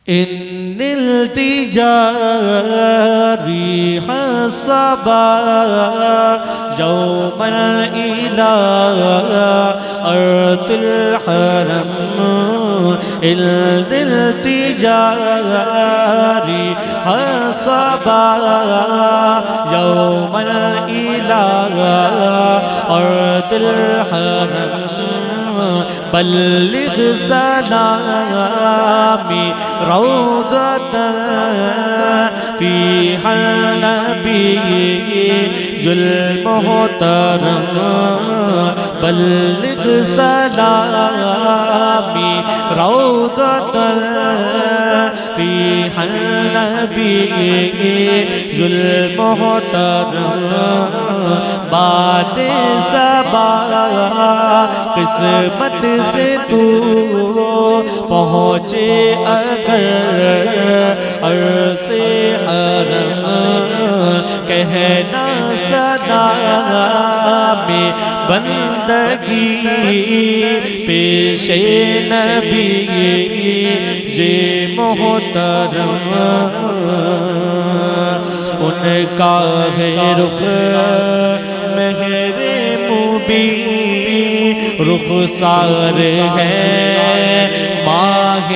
إن التجاري حسبا يوما إلى أرض الحرم إن التجاري حسبا يوما إلى أرض الحرم بلغ سلامي روضة فيها النبي المحترم بلغ سلامي روضة فيها النبي المحترم بات صبا قسمت سے تو پہنچے اگر عرض حرم کہنا صدا میں بندگی پیش نبی یہ محترم ان کا ہے رخ مہر مبین رخسار ہے ماہ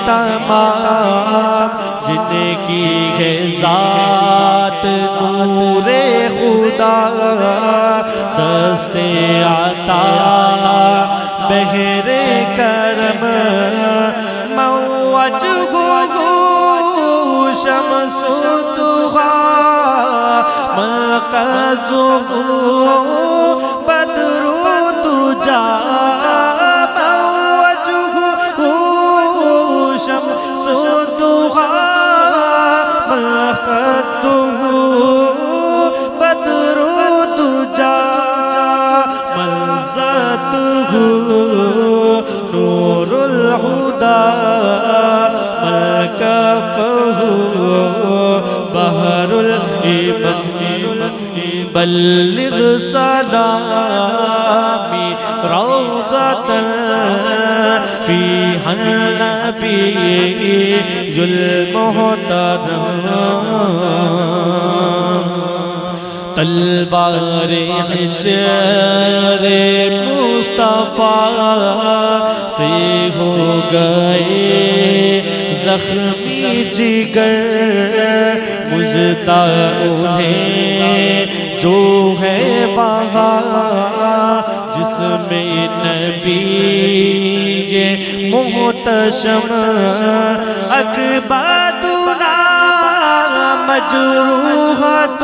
تمام جن کی ہے ذات نور خدا دست عطا بہر کرم موجہ شمس الضحیٰ مرکزہ بدر الدجیٰ شمس الضحیٰ مرکزہ بدر الدجیٰ ملذتہ نور الہدیٰ ملکفہ بحر الایمان بلغ سلامی روضة فيها النبي المحترم تلوار حجر مصطفیٰ سے ہو گئے زخمی جگر مجدہ انہیں جو ہے وہاں جس میں نبی یہ محتشم اکبادنا مجروحۃ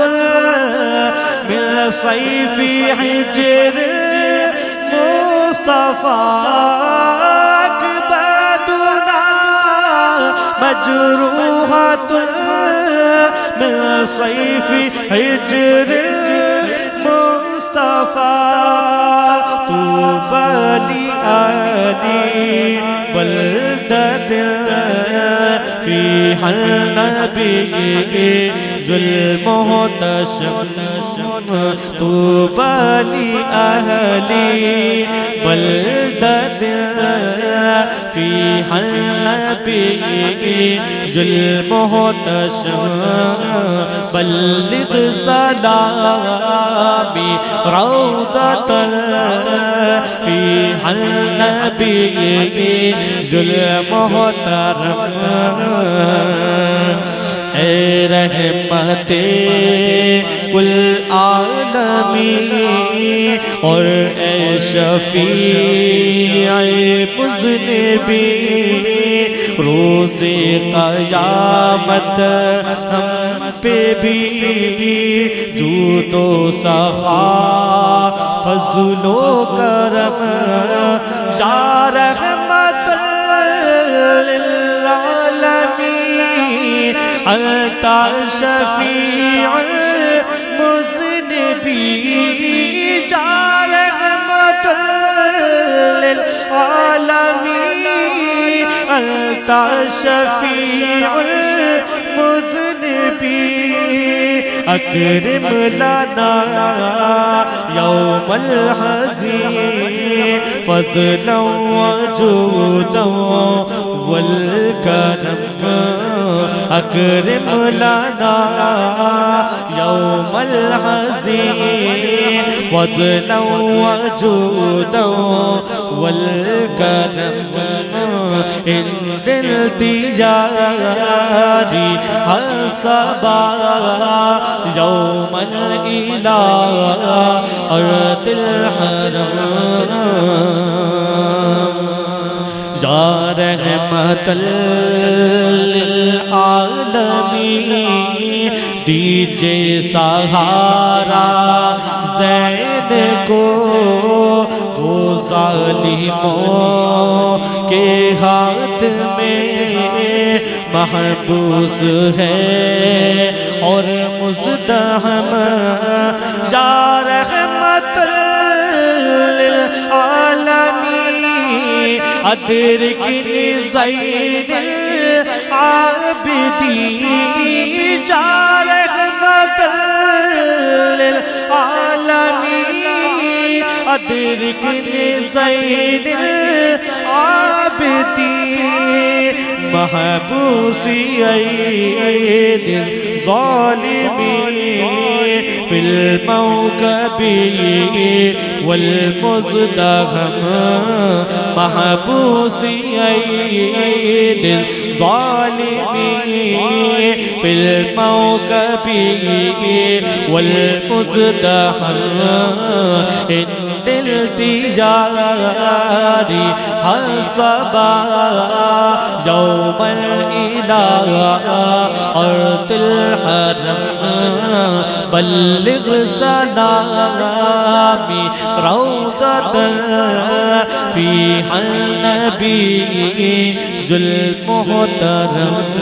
من سیف حجر مصطفیٰ اکبادنا مجروحۃ من سیف حجر مصطفیٰ طوبی لآل بلدۃ فیہا النبی المحتشم طوبی لآل بلدۃ فیہا النبی المحتشم بلغ سلامی روضة فيها النبي المحترم اے رحمت کل عالمی اور اے شفیع مذنبین روز قیامت ہم پہ بھی جود و سخا فضل و کرم یا رحمت للعالمین انت شفیع المذنبین یا رحمت للعالمین انت شفیع المذنبین اکرم لنا یوم الحزین فضلا وجودا والکرم اکرم لنا یوم الحزین فضلا وجودا والکرم عند التجار حسبا یوم الإلہ ارض الحرم یا رحمت للعالمین دیجئے سہارا زید کو وہ ظالموں کے ہاتھ میں محبوس ہے اور مزدحم یا رحمت للعالمین ادرکنی زین العابدین یا رحمت للعالمین ادرکنی زین العابدین محبوسی اید الظالمین فی الموکب والمزدحم محبوسی اید الظالمین فی الموکب والمزدحم عند التجار حسبا یوم الإلہ ارض الحرم بلغ سلامی روضة فیہا النبی ذو المحترم